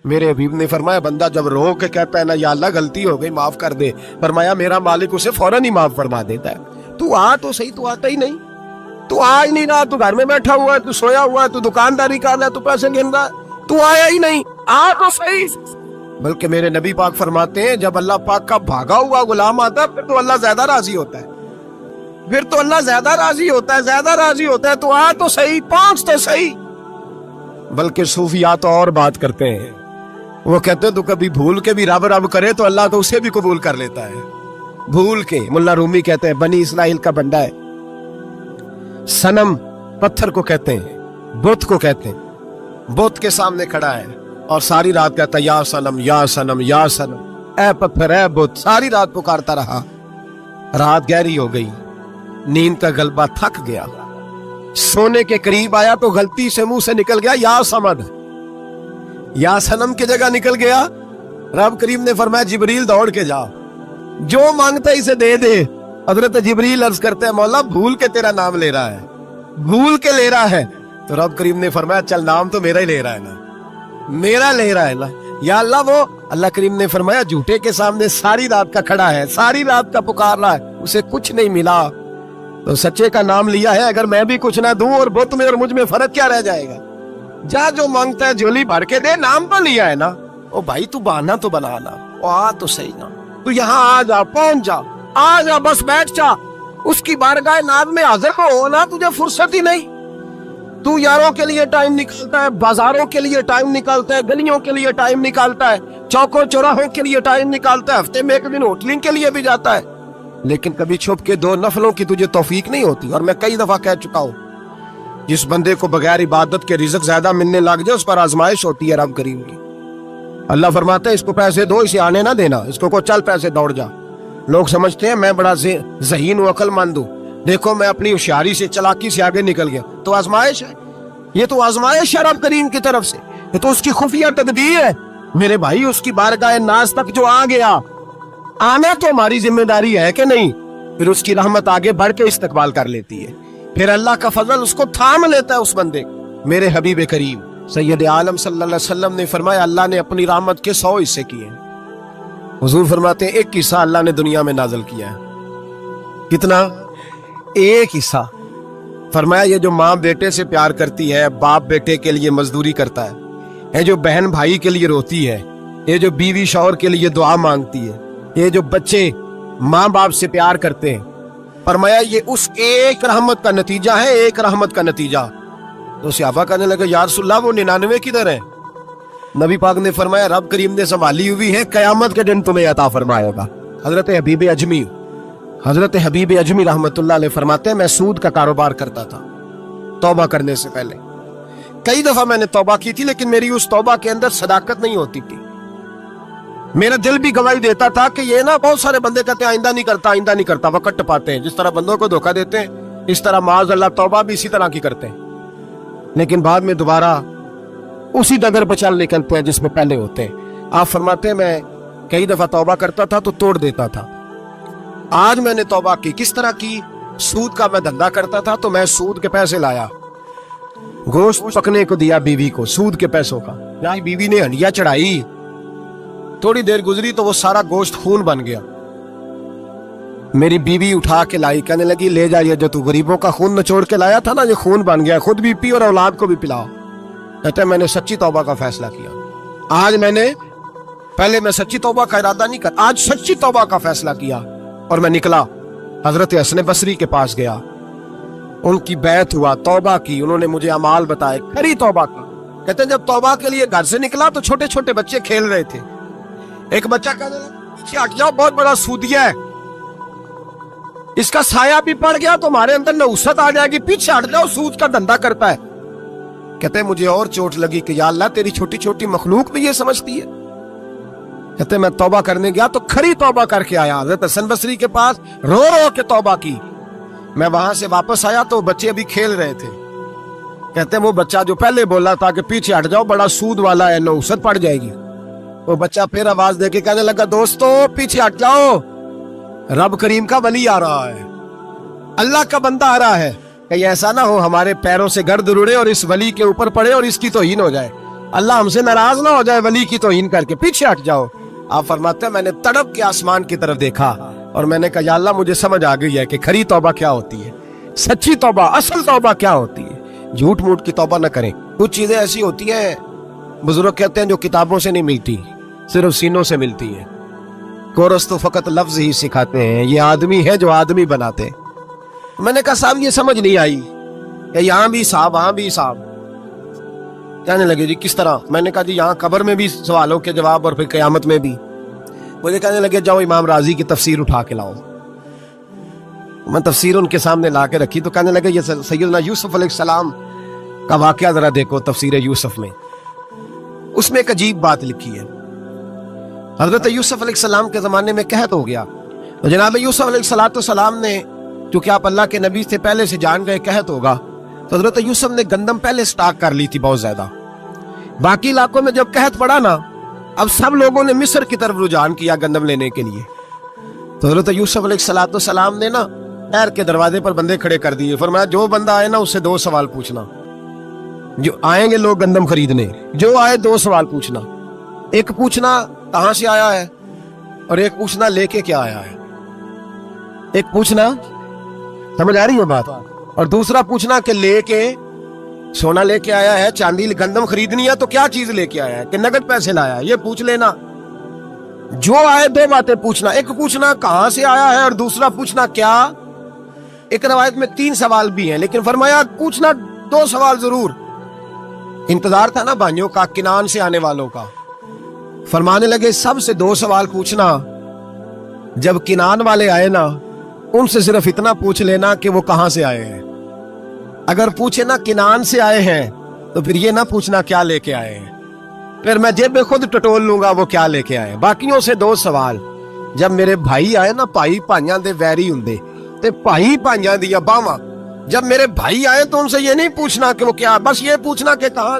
میرے حبیب نے فرمایا بندہ جب رو کے کہتا ہے نا یا اللہ غلطی ہو گئی معاف کر دے، فرمایا میرا مالک اسے فوراً ہی معاف فرما دیتا ہے۔ تو آ تو صحیح، تو آتا ہی نہیں، تو آ ہی نہیں رہا، تو گھر میں بیٹھا ہوا ہے، تو سویا ہوا ہے، تو دکانداری کر رہا ہے، تو پیسے گن رہا ہے، تو آیا ہی نہیں، آ تو صحیح۔ بلکہ میرے نبی پاک فرماتے ہیں جب اللہ پاک کا بھاگا ہوا غلام آتا ہے پھر تو اللہ زیادہ راضی ہوتا ہے، پھر تو اللہ زیادہ راضی ہوتا ہے، زیادہ راضی ہوتا ہے، تو آ تو صحیح، پہنچ تو صحیح۔ بلکہ صوفیات تو اور بات کرتے ہیں، وہ کہتے ہیں تو کبھی بھول کے بھی رب رب کرے تو اللہ تو اسے بھی قبول کر لیتا ہے، بھول کے۔ ملا رومی کہتے ہیں بنی اسرائیل کا بندہ ہے، صنم پتھر کو کہتے ہیں، بت کو کہتے ہیں، بت کے سامنے کھڑا ہے اور ساری رات کہتا ہے یا صنم یا صنم یا صنم، اے پتھر اے بت، ساری رات پکارتا رہا۔ رات گہری ہو گئی، نیند کا غلبہ تھک گیا، سونے کے قریب آیا تو غلطی سے منہ سے نکل گیا یا صمد، یا صنم کی جگہ نکل گیا۔ رب کریم نے فرمایا جبریل دوڑ کے جا، جو مانگتا ہے اسے دے دے۔ حضرت جبریل عرض کرتے ہیں مولا بھول کے تیرا نام لے رہا ہے، بھول کے لے رہا ہے۔ تو رب کریم نے فرمایا چل نام تو میرا ہی لے رہا ہے نا، میرا لے رہا ہے نا یا اللہ۔ وہ اللہ کریم نے فرمایا جھوٹے کے سامنے ساری رات کا کھڑا ہے، ساری رات کا پکار رہا ہے، اسے کچھ نہیں ملا، تو سچے کا نام لیا ہے۔ اگر میں بھی کچھ نہ دوں اور بت میں اور مجھ میں فرق کیا رہ جائے گا؟ جا جو مانگتا ہے جھولی بھر کے دے، نام تو لیا ہے نا۔ او بھائی تو بہانا تو بنانا، او آ تو صحیح نا، تو یہاں آ جا، پہنچ جا، آ جا، بس بیٹھ جا، اس کی بارگاہ ناز میں حاضر ہو نا، تجھے فرصت ہی نہیں۔ تو یاروں کے لیے ٹائم نکالتا ہے، بازاروں کے لیے ٹائم نکالتا ہے، گلیوں کے لیے ٹائم نکالتا ہے، چوکوں چوراہوں کے لیے ٹائم نکالتا ہے، ہفتے میں ایک دن ہوٹلنگ کے لیے بھی جاتا ہے، لیکن کبھی چھپ کے 2 نفلوں کی تجھے توفیق نہیں ہوتی۔ اور میں کئی دفعہ کہہ چکا ہوں جس بندے کو بغیر عبادت کے رزق زیادہ ملنے لگ جائے اس پر آزمائش ہوتی ہے رب کریم کی۔ اللہ فرماتا ہے اس کو پیسے دو، اسے آنے نہ دینا، اس کو چل پیسے دوڑ جا۔ لوگ سمجھتے ہیں میں بڑا ذہین و عقل مند ہوں، دیکھو میں اپنی ہوشیاری سے چلاکی سے آگے نکل گیا، تو آزمائش ہے، یہ تو آزمائش ہے رب کریم کی طرف سے، یہ تو اس کی خفیہ تدبیر ہے۔ میرے بھائی اس کی بارگاہ ناز تک جو آ گیا، آنا تو ہماری ذمہ داری ہے کہ نہیں؟ پھر اس کی رحمت آگے بڑھ کے استقبال کر لیتی ہے، پھر اللہ کا فضل اس کو تھام لیتا ہے اس بندے۔ میرے حبیب کریم سید عالم صلی اللہ علیہ وسلم نے فرمایا اللہ نے اپنی رحمت کے 100 حصے کیے ہیں۔ حضور فرماتے ہیں ایک حصہ اللہ نے دنیا میں نازل کیا ہے۔ کتنا؟ ایک حصہ۔ فرمایا یہ جو ماں بیٹے سے پیار کرتی ہے، باپ بیٹے کے لیے مزدوری کرتا ہے، یہ جو بہن بھائی کے لیے روتی ہے، یہ جو بیوی شوہر کے لیے دعا مانگتی ہے، یہ جو بچے ماں باپ سے پیار کرتے ہیں، فرمایا یہ اس ایک رحمت کا نتیجہ ہے، ایک رحمت کا نتیجہ۔ تو صحابہ کہنے لگے یا رسول اللہ وہ 99 کدھر ہیں؟ نبی پاک نے فرمایا رب کریم نے سنبھالی ہوئی ہے، قیامت کے دن تمہیں عطا فرمائے گا۔ حضرت حبیب اجمی رحمت اللہ علیہ فرماتے ہیں میں سود کا کاروبار کرتا تھا توبہ کرنے سے پہلے، کئی دفعہ میں نے توبہ کی تھی، لیکن میری اس توبہ کے اندر صداقت نہیں ہوتی تھی۔ میرا دل بھی گواہی دیتا تھا کہ یہ نا بہت سارے بندے کہتے ہیں آئندہ نہیں کرتا، آئندہ نہیں کرتا، وقت ٹپاتے ہیں، جس طرح بندوں کو دھوکہ دیتے ہیں اس طرح معاذ اللہ توبہ بھی اسی طرح کی کرتے ہیں، لیکن بعد میں دوبارہ اسی ڈگر پہ چل نکلتے ہیں جس میں پہلے ہوتے ہیں۔ آپ فرماتے ہیں میں کئی دفعہ توبہ کرتا تھا تو توڑ دیتا تھا۔ آج میں نے توبہ کی، کس طرح کی؟ سود کا میں دھندا کرتا تھا تو میں سود کے پیسے لایا، گوشت پکنے کو دیا بیوی کو سود کے پیسوں کا، یہاں بیوی نے ہنڈیا چڑھائی، تھوڑی دیر گزری تو وہ سارا گوشت خون بن گیا۔ میری بیوی اٹھا کے لائی، کہنے لگی لے جائیے جو تو غریبوں کا خون نچوڑ کے لایا تھا نا، یہ خون بن گیا، خود بھی پی اور اولاد کو بھی پلاؤ۔ کہتے ہیں میں نے سچی توبہ کا فیصلہ کیا، آج میں نے پہلے میں سچی توبہ کا ارادہ نہیں کرتا، آج سچی توبہ کا فیصلہ کیا، اور میں نکلا حضرت حسن بصری کے پاس گیا، ان کی بیعت ہوا، توبہ کی، انہوں نے مجھے اعمال بتائے، کھری توبہ کی۔ کہتے ہیں جب توبہ کے لیے گھر سے نکلا تو چھوٹے چھوٹے بچے کھیل رہے تھے، ایک بچہ کہنے لگا پیچھے ہٹ جاؤ بہت بڑا سودیا ہے، اس کا سایہ بھی پڑ گیا تو ہمارے اندر نحوست آ جائے گی، پیچھے ہٹ جاؤ سود کا دھندا کرتا ہے۔ کہتے ہیں مجھے اور چوٹ لگی کہ یا اللہ تیری چھوٹی چھوٹی مخلوق بھی یہ سمجھتی ہے۔ کہتے ہیں میں توبہ کرنے گیا تو کھری توبہ کر کے آیا، حضرت حسن بصری کے پاس رو رو کے توبہ کی۔ میں وہاں سے واپس آیا تو بچے ابھی کھیل رہے تھے، کہتے ہیں وہ بچہ جو پہلے بولا تھا کہ پیچھے ہٹ جاؤ بڑا سود والا ہے نحوست پڑ جائے گی، وہ بچہ پھر آواز دے کے کہنے لگا دوستو پیچھے ہٹ جاؤ، رب کریم کا ولی آ رہا ہے، اللہ کا بندہ آ رہا ہے، کہ ایسا نہ ہو ہمارے پیروں سے گرد اڑے اور اس ولی کے اوپر پڑے اور اس کی توہین ہو جائے۔ اللہ ہم سے ناراض نہ ہو جائے ولی کی توہین کر کے، پیچھے ہٹ جاؤ۔ آپ فرماتے ہیں میں نے تڑپ کے آسمان کی طرف دیکھا اور میں نے کہا یا اللہ مجھے سمجھ آ گئی ہے کہ کھری توبہ کیا ہوتی ہے، سچی توبہ، اصل توبہ کیا ہوتی ہے۔ جھوٹ موٹ کی توبہ نہ کریں۔ کچھ چیزیں ایسی ہوتی ہیں بزرگ کہتے ہیں جو کتابوں سے نہیں ملتی، صرف سینوں سے ملتی ہیں۔ کورس تو فقط لفظ ہی سکھاتے ہیں، یہ آدمی ہے جو آدمی بناتے۔ میں نے کہا صاحب یہ سمجھ نہیں آئی کہ یہاں بھی صاحب وہاں بھی صاحب۔ کہنے لگے جی کس طرح؟ میں نے کہا جی یہاں قبر میں بھی سوالوں کے جواب اور پھر قیامت میں بھی۔ مجھے کہنے لگے جاؤ امام راضی کی تفسیر اٹھا کے لاؤ۔ میں تفسیر ان کے سامنے لا کے رکھی تو کہنے لگے یہ سیدنا یوسف علیہ السلام کا واقعہ ذرا دیکھو تفسیر یوسف میں، اس میں ایک عجیب بات لکھی ہے۔ حضرت یوسف علیہ السلام کے زمانے میں قحط ہو گیا تو جناب یوسف علیہ السلام نے، چونکہ آپ اللہ کے نبی سے پہلے سے جان گئے قحط ہوگا، تو حضرت یوسف نے گندم پہلے سٹاک کر لی تھی بہت زیادہ۔ باقی علاقوں میں جب قحط پڑا نا، اب سب لوگوں نے مصر کی طرف رجحان کیا گندم لینے کے لیے۔ تو حضرت یوسف علیہ السلام نے نا نہر کے دروازے پر بندے کھڑے کر دیے، فرمایا جو بندہ آئے نا اس سے 2 سوال پوچھنا۔ جو آئیں گے لوگ گندم خریدنے، جو آئے 2 سوال پوچھنا۔ ایک پوچھنا کہاں سے آیا ہے اور ایک پوچھنا لے کے کیا آیا ہے۔ ایک پوچھنا، سمجھ آ رہی ہے بات، اور دوسرا پوچھنا کہ لے کے سونا لے کے آیا ہے، چاندی گندم خریدنی ہے تو کیا چیز لے کے آیا ہے کہ نقد پیسے لایا ہے، یہ پوچھ لینا۔ جو آئے 2 باتیں پوچھنا، ایک پوچھنا کہاں سے آیا ہے اور دوسرا پوچھنا کیا۔ ایک روایت میں 3 سوال بھی ہیں لیکن فرمایا پوچھنا 2 سوال ضرور۔ انتظار تھا نا بھائیوں کا کنان سے آنے والوں کا، فرمانے لگے سب سے 2 سوال پوچھنا، جب کنان والے آئے نا ان سے صرف اتنا پوچھ لینا کہ وہ کہاں سے آئے ہیں۔ اگر پوچھے نا کنان سے آئے ہیں تو پھر یہ نہ پوچھنا کیا لے کے آئے ہیں، پھر میں جیب میں خود ٹٹول لوں گا وہ کیا لے کے آئے۔ باقیوں سے 2 سوال۔ جب میرے بھائی آئے نا، بھائی بھائیاں دے ویری ہوندے تے بھائی بھائیاں دی باواں، جب میرے بھائی آئے تو ان سے یہ نہیں پوچھنا کہ وہ کیا، بس یہ پوچھنا کہ کہاں،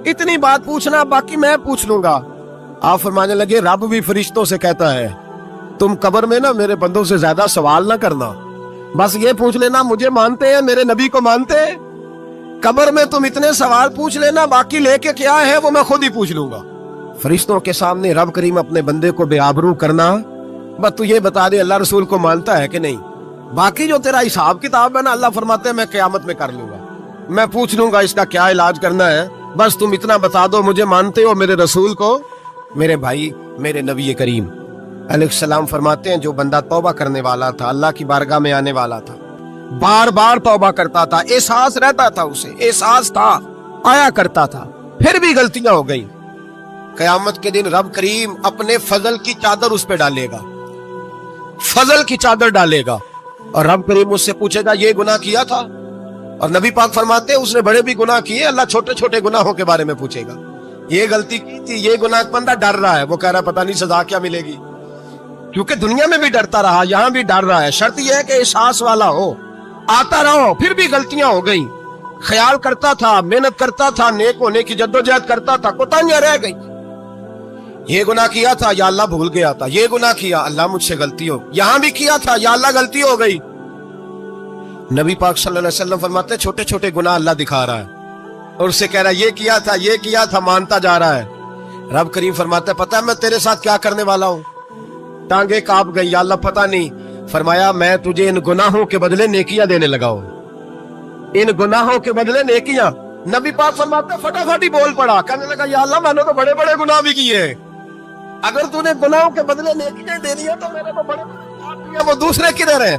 اتنی بات پوچھنا، باقی میں پوچھ لوں گا۔ آپ فرمانے لگے رب بھی فرشتوں سے کہتا ہے تم قبر میں نا میرے بندوں سے زیادہ سوال نہ کرنا، بس یہ پوچھ لینا مجھے مانتے ہیں، میرے نبی کو مانتے ہیں۔ قبر میں تم اتنے سوال پوچھ لینا، باقی لے کے کیا ہے وہ میں خود ہی پوچھ لوں گا۔ فرشتوں کے سامنے رب کریم اپنے بندے کو بے آبرو کرنا، بس تو یہ بتا دے اللہ رسول کو مانتا ہے کہ نہیں، باقی جو تیرا حساب کتاب ہے نا اللہ فرماتے ہیں میں قیامت میں کر لوں گا، میں پوچھ لوں گا اس کا کیا علاج کرنا ہے، بس تم اتنا بتا دو مجھے مانتے ہو، میرے رسول کو، میرے بھائی، میرے نبی کریم علیہ السلام فرماتے ہیں جو بندہ توبہ کرنے والا تھا، اللہ کی بارگاہ میں آنے والا تھا، بار بار توبہ کرتا تھا، احساس رہتا تھا، اسے احساس تھا، آیا کرتا تھا، پھر بھی غلطیاں ہو گئی، قیامت کے دن رب کریم اپنے فضل کی چادر اس پہ ڈالے گا، فضل کی چادر ڈالے گا، اور رب کریم اس سے پوچھے گا یہ گناہ کیا تھا، اور نبی پاک فرماتے ہیں اس نے بڑے بھی گناہ کیے، اللہ چھوٹے چھوٹے گناہوں کے بارے میں پوچھے گا، یہ غلطی کی تھی، یہ گناہ، بندہ ڈر رہا ہے، وہ کہہ رہا ہے پتہ نہیں سزا کیا ملے گی، کیونکہ دنیا میں بھی ڈرتا رہا، یہاں بھی ڈر رہا ہے، شرط یہ ہے کہ احساس والا ہو، آتا رہو، پھر بھی غلطیاں ہو گئی، خیال کرتا تھا، محنت کرتا تھا، نیک ہونے کی جدوجہد کرتا تھا، کوتاہیاں رہ گئی، یہ گناہ کیا تھا یا اللہ بھول گیا تھا، یہ گناہ کیا اللہ مجھ سے غلطی ہو، یہاں بھی کیا تھا یا اللہ غلطی ہو گئی۔ نبی پاک صلی اللہ علیہ وسلم فرماتے ہیں چھوٹے چھوٹے گناہ اللہ دکھا رہا ہے اور اس سے کہہ رہا ہے یہ کیا تھا، مانتا جا رہا ہے۔ رب کریم فرماتا ہے پتہ ہے میں تیرے ساتھ کیا کرنے والا ہوں، ٹانگیں کانپ گئی، یا اللہ پتہ نہیں، فرمایا میں تجھے ان گناہوں کے بدلے نیکیاں دینے لگا ہوں، ان گناہوں کے بدلے نیکیاں۔ نبی پاک فرماتے ہیں فٹافٹ ہی بول پڑا، کہنے لگا یا اللہ میں نے تو بڑے بڑے گناہ بھی کیے، اگر تو نے گناہوں کے بدلے نیکیاں دے دیا تو میرے تو بڑے بڑے، وہ دوسرے کدھر ہیں؟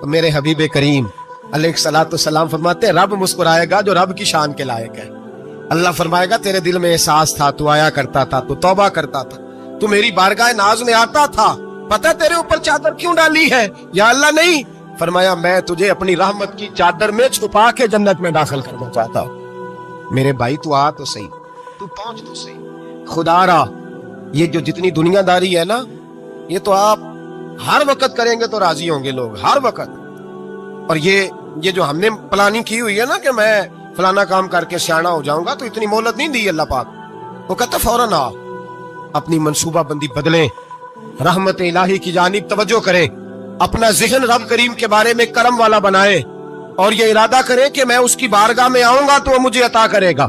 تو میرے حبیب کریم علیہ الصلوۃ والسلام فرماتے ہیں رب مسکرائے گا جو رب کی شان کے لائق ہے، اللہ فرمائے گا تیرے دل میں احساس تھا، تو آیا کرتا تھا، تو توبہ کرتا تھا، تو میری بارگاہ ناز میں آتا تھا، پتہ تیرے اوپر چادر کیوں ڈالی ہے؟ یا اللہ نہیں، فرمایا میں تجھے اپنی رحمت کی چادر میں چھپا کے جنت میں داخل کرنا چاہتا ہوں۔ میرے بھائی تو آ تو صحیح، تو پہنچ تو صحیح، خدا را یہ جو جتنی دنیا داری ہے نا، یہ تو آپ ہر وقت کریں گے تو راضی ہوں گے لوگ، ہر وقت، اور یہ جو ہم نے پلاننگ کی ہوئی ہے نا کہ میں فلانا کام کر کے سیانا ہو جاؤں گا، تو اتنی مہلت نہیں دی اللہ پاک، وہ کہتا فوراً آ، اپنی منصوبہ بندی بدلیں، رحمت الہی کی جانب توجہ کریں، اپنا ذہن رب کریم کے بارے میں کرم والا بنائے، اور یہ ارادہ کریں کہ میں اس کی بارگاہ میں آؤں گا تو وہ مجھے عطا کرے گا،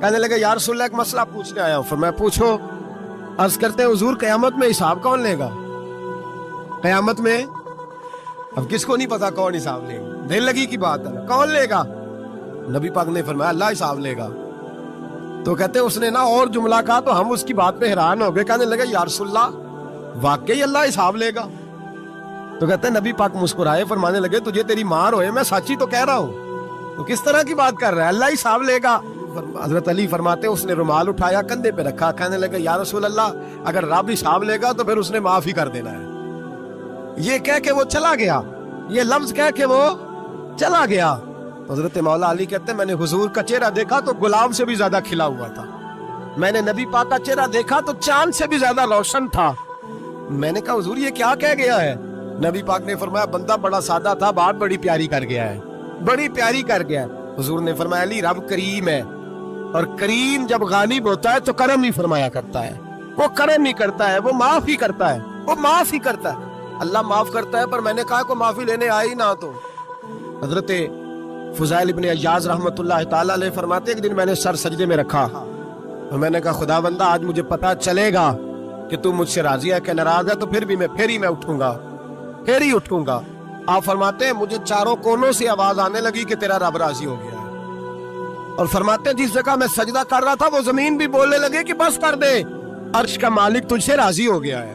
کہنے لگے یا رسول اللہ ایک مسئلہ پوچھنے آیا ہوں. فرمایا پوچھو. عرض کرتے ہیں حضور قیامت میں حساب کون لے گا؟ قیامت میں اب کس کو نہیں پتا کون حساب لے گا, دل لگی کی بات ہے, کون لے گا؟ نبی پاک نے فرمایا اللہ حساب لے گا. تو کہتے ہیں اس نے نا اور جملہ کہا تو ہم اس کی بات پہ حیران ہو گئے. کہنے لگے یا رسول اللہ واقعی اللہ حساب لے گا؟ تو کہتے ہیں نبی پاک مسکرائے, فرمانے لگے تجھے تیری مار ہوئے, میں سچی تو کہہ رہا ہوں, تو کس طرح کی بات کر رہا ہے, اللہ حساب لے گا. حضرت علی فرماتے ہیں اس نے رومال اٹھایا کندھے پہ رکھا, کہنے لگے یا رسول اللہ اگر رب حساب لے گا تو پھر اس نے معاف ہی کر دینا ہے. یہ کہہ کے وہ چلا گیا, یہ لفظ کہہ کے وہ چلا گیا. حضرت مولا علی کہتے ہیں میں نے حضور کا چہرہ دیکھا تو گلاب سے بھی زیادہ کھلا ہوا تھا, میں نے نبی پاک کا چہرہ دیکھا تو چاند سے بھی زیادہ روشن تھا. میں نے کہا حضور یہ کیا کہہ گیا ہے؟ نبی پاک نے فرمایا بندہ بڑا سادہ تھا, بات بڑی پیاری کر گیا ہے, بڑی پیاری کر گیا ہے. حضور نے فرمایا علی رب کریم ہے, اور کریم جب غالب ہوتا ہے تو کرم ہی فرمایا کرتا ہے, وہ کرم ہی کرتا ہے, وہ معاف ہی کرتا ہے, وہ معاف ہی کرتا ہے. اللہ معاف کرتا ہے, پر میں نے کہا کو معافی لینے آئی نہ. تو حضرت فضائل ابن عیاض رحمت اللہ تعالی علیہ فرماتے ایک دن میں نے سر سجدے میں رکھا اور میں نے کہا خدا بندہ آج مجھے پتا چلے گا کہ تو مجھ سے راضی ہے کہ ناراض ہے, تو پھر ہی میں اٹھوں گا, پھر ہی اٹھوں گا. آپ فرماتے ہیں مجھے چاروں کونوں سے آواز آنے لگی کہ تیرا رب راضی ہو گیا ہے. اور فرماتے ہیں جس جگہ میں سجدہ کر رہا تھا وہ زمین بھی بولنے لگے کہ بس کر دے, عرش کا مالک تجھ سے راضی ہو گیا ہے.